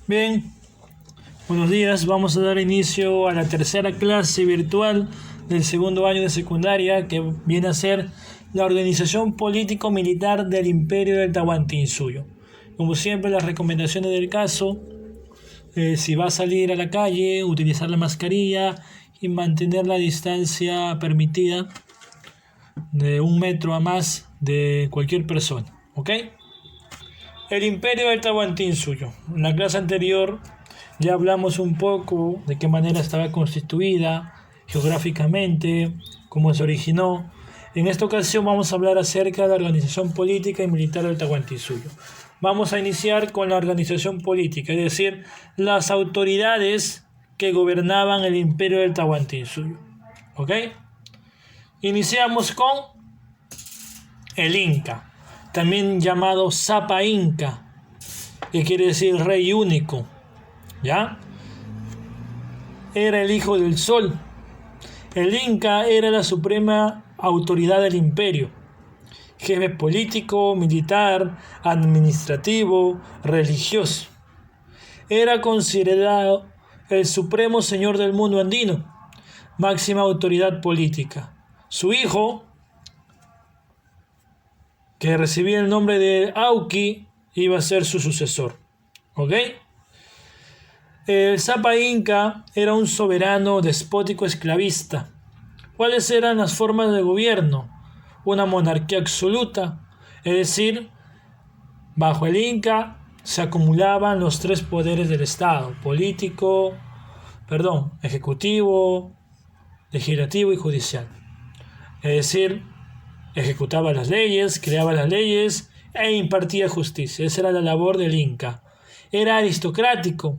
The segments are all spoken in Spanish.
Bien, buenos días. Vamos a dar inicio a la tercera clase virtual del segundo año de secundaria, que viene a ser la organización político-militar del Imperio del Tahuantinsuyo. Como siempre, las recomendaciones del caso: si va a salir a la calle, utilizar la mascarilla y mantener la distancia permitida de 1 metro a más de cualquier persona, ¿ok? El Imperio del Tahuantinsuyo. En la clase anterior ya hablamos un poco de qué manera estaba constituida geográficamente, cómo se originó. En esta ocasión vamos a hablar acerca de la organización política y militar del Tahuantinsuyo. Vamos a iniciar con la organización política, es decir, las autoridades que gobernaban el Imperio del Tahuantinsuyo. ¿Ok? Iniciamos con el Inca, también llamado Sapa Inca, que quiere decir rey único, ¿ya? Era el hijo del sol. El Inca era la suprema autoridad del imperio, jefe político, militar, administrativo, religioso. Era considerado el supremo señor del mundo andino, máxima autoridad política. Su hijo, que recibía el nombre de Auqui, iba a ser su sucesor. ¿Ok? El Sapa Inca era un soberano despótico esclavista. ¿Cuáles eran las formas de gobierno? Una monarquía absoluta, es decir, bajo el Inca se acumulaban los 3 poderes del Estado: ejecutivo, legislativo y judicial. Es decir, ejecutaba las leyes, creaba las leyes e impartía justicia. Esa era la labor del Inca. Era aristocrático,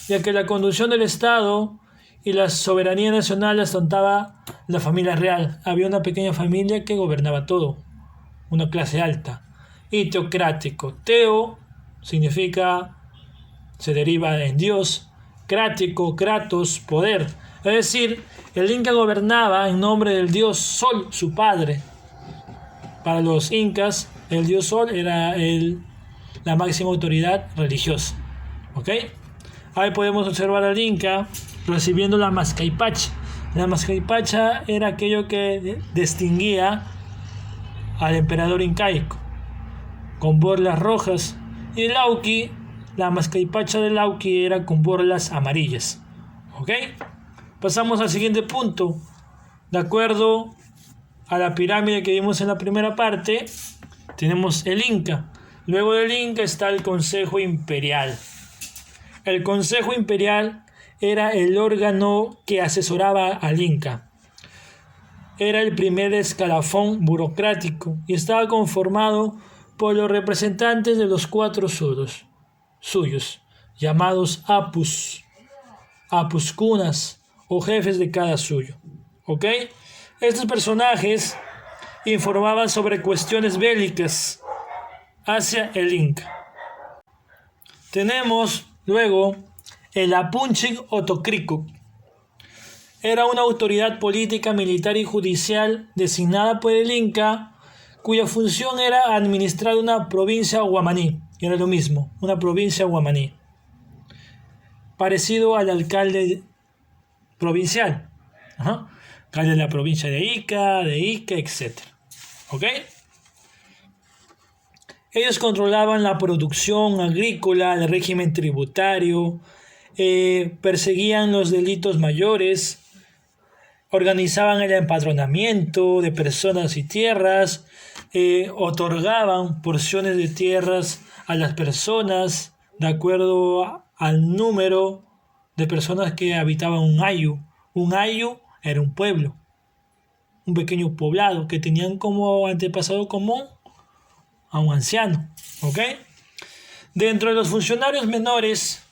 ya que la conducción del Estado y la soberanía nacional las contaba la familia real. Había una pequeña familia que gobernaba todo, una clase alta. Y teocrático. Teo significa, se deriva en Dios, crático, kratos, poder. Es decir, el Inca gobernaba en nombre del dios Sol, su padre. Para los incas, el dios Sol era la máxima autoridad religiosa. ¿Ok? Ahí podemos observar al Inca recibiendo la mascaipacha. La mascaipacha era aquello que distinguía al emperador incaico, con borlas rojas. Y el Auqui, la mascaipacha del Auqui era con borlas amarillas. ¿Ok? Pasamos al siguiente punto. De acuerdo a la pirámide que vimos en la primera parte, tenemos el Inca. Luego del Inca está el Consejo Imperial. El Consejo Imperial era el órgano que asesoraba al Inca. Era el primer escalafón burocrático y estaba conformado por los representantes de los 4 suyos, llamados apus, apuscunas o jefes de cada suyo. ¿Ok? Estos personajes informaban sobre cuestiones bélicas hacia el Inca. Tenemos luego el Apunchik Otocricu. Era una autoridad política, militar y judicial designada por el Inca, cuya función era administrar una provincia guamaní. Era lo mismo, una provincia guamaní, parecido al alcalde provincial. Alcalde de la provincia de Ica, etc. ¿Ok? Ellos controlaban la producción agrícola, el régimen tributario, perseguían los delitos mayores, organizaban el empadronamiento de personas y tierras, otorgaban porciones de tierras a las personas de acuerdo al número de personas que habitaban un ayllu. Un ayllu era un pueblo, un pequeño poblado que tenían como antepasado común a un anciano. ¿Ok? Dentro de los funcionarios menores,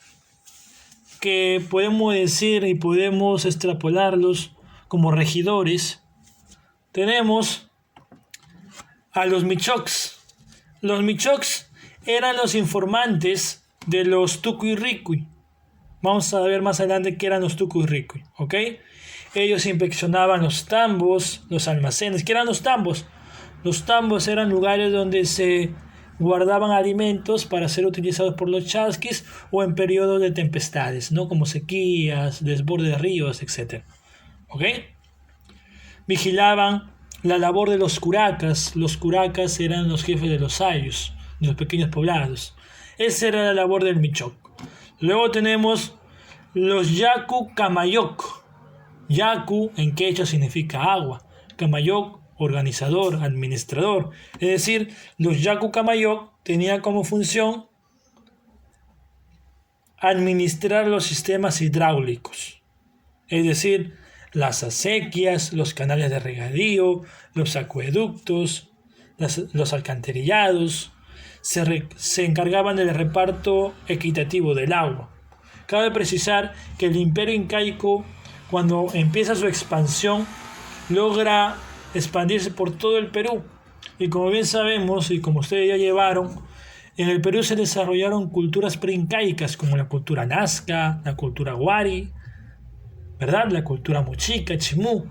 que podemos decir y podemos extrapolarlos como regidores, tenemos a los michocs. Los michocs eran los informantes de los tucuyricui. Vamos a ver más adelante qué eran los tucuyricui. ¿Ok? Ellos inspeccionaban los tambos, los almacenes. ¿Qué eran los tambos? Los tambos eran lugares donde se guardaban alimentos para ser utilizados por los chasquis o en periodos de tempestades, ¿no? Como sequías, desborde de ríos, etc. ¿Ok? Vigilaban la labor de los curacas. Los curacas eran los jefes de los ayllus, de los pequeños poblados. Esa era la labor del Michoc. Luego tenemos los Yacu Camayoc. Yacu en quechua significa agua. Camayoc, organizador, administrador. Es decir, los Yacu Camayoc tenían como función administrar los sistemas hidráulicos. Es decir, las acequias, los canales de regadío, los acueductos, los alcantarillados, se encargaban del reparto equitativo del agua. Cabe precisar que el imperio incaico, cuando empieza su expansión, logra expandirse por todo el Perú. Y como bien sabemos, y como ustedes ya llevaron, en el Perú se desarrollaron culturas preincaicas como la cultura nazca, la cultura huari, ¿verdad? La cultura mochica, chimú.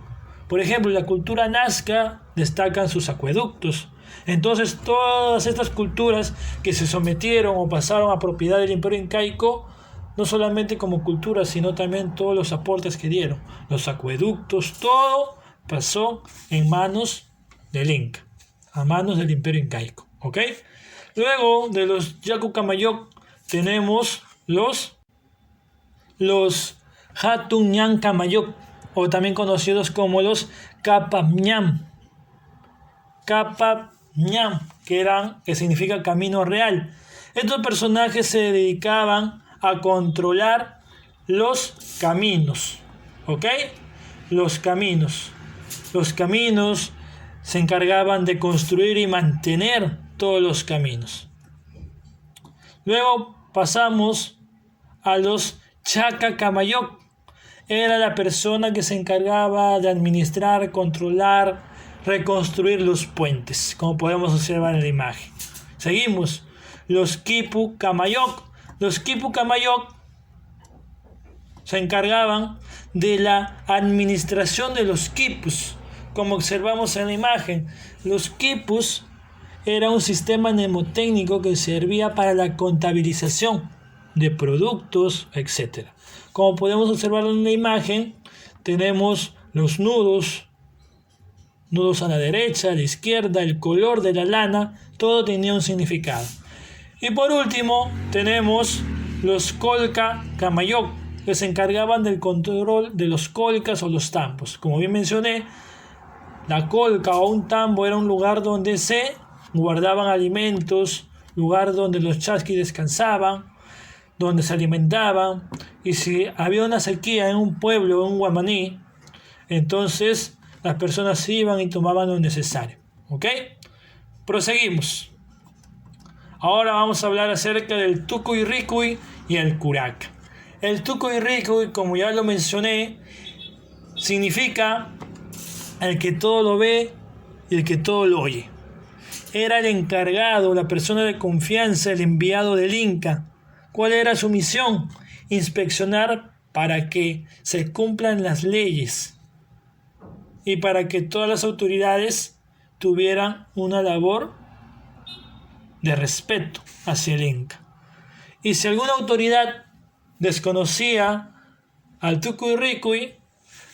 Por ejemplo, la cultura nazca destacan sus acueductos. Entonces, todas estas culturas que se sometieron o pasaron a propiedad del imperio incaico, no solamente como cultura, sino también todos los aportes que dieron, los acueductos, todo pasó en manos del Inca, a manos del imperio incaico. ¿Ok? Luego de los Yacu Camayoc tenemos los Hatun Ñan Camayoc, o también conocidos como los Capamñam. Capamñam, que significa camino real. Estos personajes se dedicaban a controlar los caminos. ¿Ok? Los caminos. Los caminos se encargaban de construir y mantener todos los caminos. Luego pasamos a los Chaca Camayoc. Era la persona que se encargaba de administrar, controlar, reconstruir los puentes, como podemos observar en la imagen. Seguimos. Los Quipu Camayoc. Los Quipu Camayoc se encargaban de la administración de los quipus. Como observamos en la imagen, los quipus era un sistema mnemotécnico que servía para la contabilización de productos, etc. Como podemos observar en la imagen, tenemos los nudos a la derecha, a la izquierda, el color de la lana, todo tenía un significado. Y por último, tenemos los Colca Camayoc, que se encargaban del control de los colcas o los tambos. Como bien mencioné, la colca o un tambo era un lugar donde se guardaban alimentos, lugar donde los chasquis descansaban, donde se alimentaban, y si había una sequía en un pueblo, en un guamaní, entonces las personas iban y tomaban lo necesario. ¿Ok? Proseguimos. Ahora vamos a hablar acerca del Tucuy Ricuy y el Curaca. El Tucuy Ricuy, como ya lo mencioné, significa el que todo lo ve y el que todo lo oye. Era el encargado, la persona de confianza, el enviado del Inca. ¿Cuál era su misión? Inspeccionar para que se cumplan las leyes y para que todas las autoridades tuvieran una labor de respeto hacia el Inca. Y si alguna autoridad desconocía al Tucuy Ricuy,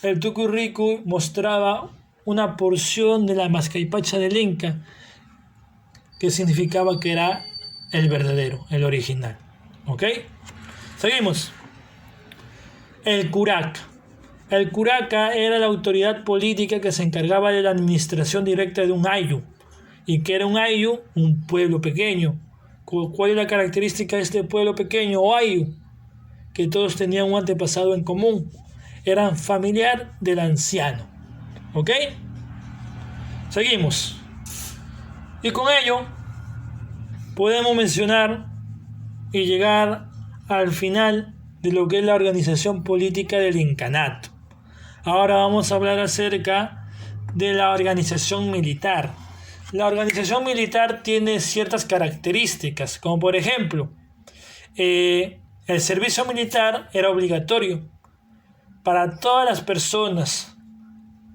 el Tucuy Ricuy mostraba una porción de la mascaipacha del Inca, que significaba que era el verdadero, el original. ¿Ok? Seguimos. El Curaca. El Curaca era la autoridad política que se encargaba de la administración directa de un ayllu. ¿Y qué era un ayllu? Un pueblo pequeño. ¿Cuál es la característica de este pueblo pequeño o ayllu? Que todos tenían un antepasado en común. Eran familiar del anciano. ¿Ok? Seguimos. Y con ello podemos mencionar y llegar al final de lo que es la organización política del incanato. Ahora vamos a hablar acerca de la organización militar. La organización militar tiene ciertas características, como por ejemplo, el servicio militar era obligatorio para todas las personas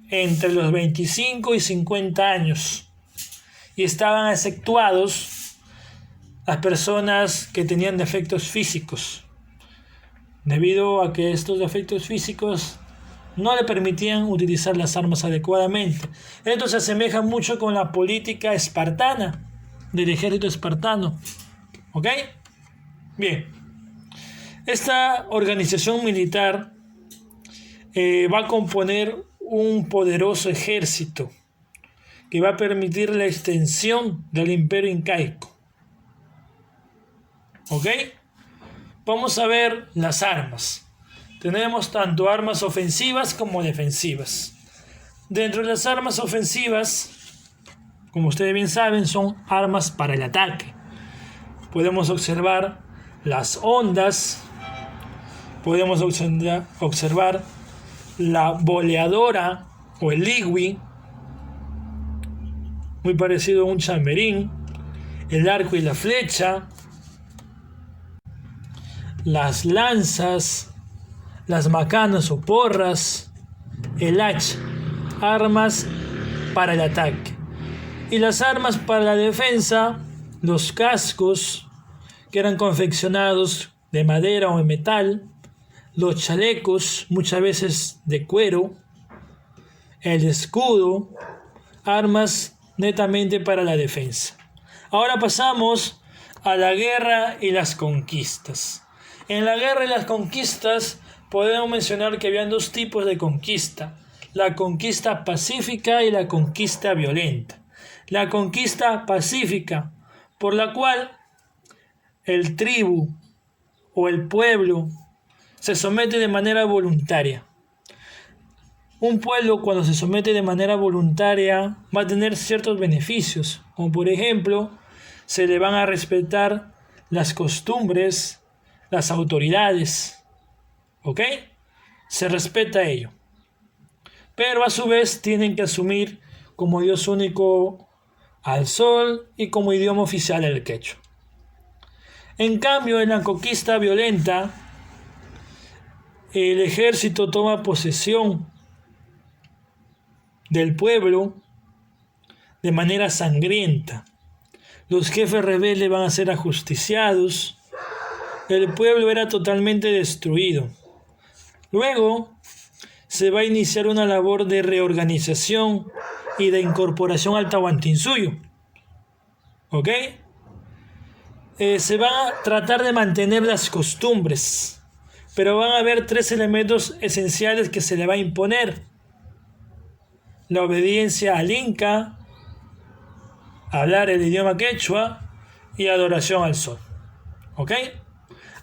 entre los 25 y 50 años y estaban exceptuados las personas que tenían defectos físicos, debido a que estos defectos físicos no le permitían utilizar las armas adecuadamente. Esto se asemeja mucho con la política espartana, del ejército espartano. ¿Ok? Bien. Esta organización militar va a componer un poderoso ejército que va a permitir la extensión del imperio incaico. ¿Ok? Vamos a ver las armas. Tenemos tanto armas ofensivas como defensivas. Dentro de las armas ofensivas, como ustedes bien saben, son armas para el ataque. Podemos observar las ondas, podemos observar la boleadora o el ligui, muy parecido a un chamberín, el arco y la flecha, las lanzas, las macanas o porras, el hacha, armas para el ataque. Y las armas para la defensa, los cascos, que eran confeccionados de madera o de metal, los chalecos, muchas veces de cuero, el escudo, armas netamente para la defensa. Ahora pasamos a la guerra y las conquistas. En la guerra y las conquistas podemos mencionar que habían dos tipos de conquista: la conquista pacífica y la conquista violenta. La conquista pacífica, por la cual el tribu o el pueblo se somete de manera voluntaria. Un pueblo, cuando se somete de manera voluntaria, va a tener ciertos beneficios, como por ejemplo, se le van a respetar las costumbres, las autoridades, ¿ok? Se respeta ello. Pero a su vez tienen que asumir como Dios único al sol y como idioma oficial el quechua. En cambio, en la conquista violenta, el ejército toma posesión del pueblo de manera sangrienta. Los jefes rebeldes van a ser ajusticiados. El pueblo era totalmente destruido. Luego se va a iniciar una labor de reorganización y de incorporación al Tahuantinsuyo. ¿Ok? Se va a tratar de mantener las costumbres, pero van a haber tres elementos esenciales que se le va a imponer: la obediencia al Inca, hablar el idioma quechua y adoración al sol. ¿Ok?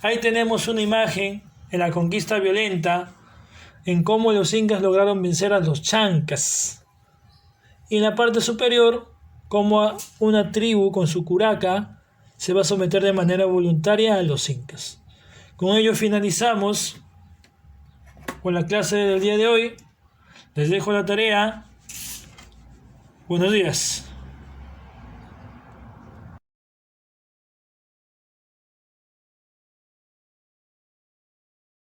Ahí tenemos una imagen en la conquista violenta en cómo los incas lograron vencer a los chancas. Y en la parte superior, cómo una tribu con su curaca se va a someter de manera voluntaria a los incas. Con ello finalizamos con la clase del día de hoy. Les dejo la tarea. Buenos días.